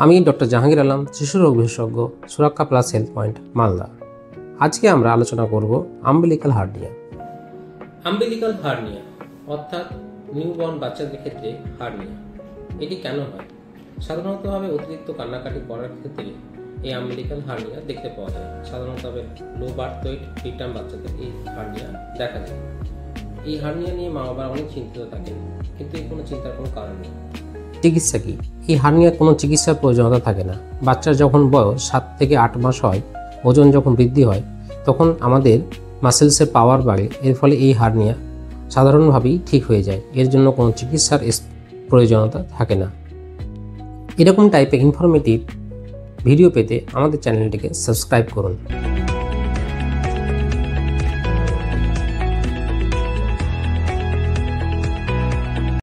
আমি ডক্টর জাহাঙ্গীর আলম, শিশু রোগ বিশেষজ্ঞ, সুরক্ষা প্লাস হেলথ পয়েন্ট, মালদা। আজকে আমরা আলোচনা করব আম্বিলিকাল হার্নিয়া। আম্বিলিকাল হার্নিয়া অর্থাৎ নিউবর্ন বাচ্চাদের ক্ষেত্রে হার্নিয়া। এটি কেন হয়? সাধারণতভাবে অতিরিক্ত কান্নাকাটি করার ক্ষেত্রে এই আম্বিলিকাল হার্নিয়া দেখতে পাওয়া যায়। সাধারণতভাবে লো বার্থ ওয়েট প্রিটার্ম বাচ্চাদের এই হার্নিয়া দেখা যায়। এই হার্নিয়া নিয়ে মা বাবা অনেক চিন্তিত থাকেন, কিন্তু এর কোনো চিন্তার কোনো কারণ নেই। চিকিৎসা কি? এই হার্নিয়ার কোনো চিকিৎসার প্রয়োজনীয়তা থাকে না। বাচ্চার যখন বয়স 7 থেকে 8 মাস হয়, ওজন যখন বৃদ্ধি হয়, তখন আমাদের মাসেলসের পাওয়ার বাড়ে। এর ফলে এই হার্নিয়া সাধারণভাবেই ঠিক হয়ে যায়। এর জন্য কোনো চিকিৎসার প্রয়োজনীয়তা থাকে না। এরকম টাইপের ইনফরমেটিভ ভিডিও পেতে আমাদের চ্যানেলটিকে সাবস্ক্রাইব করুন।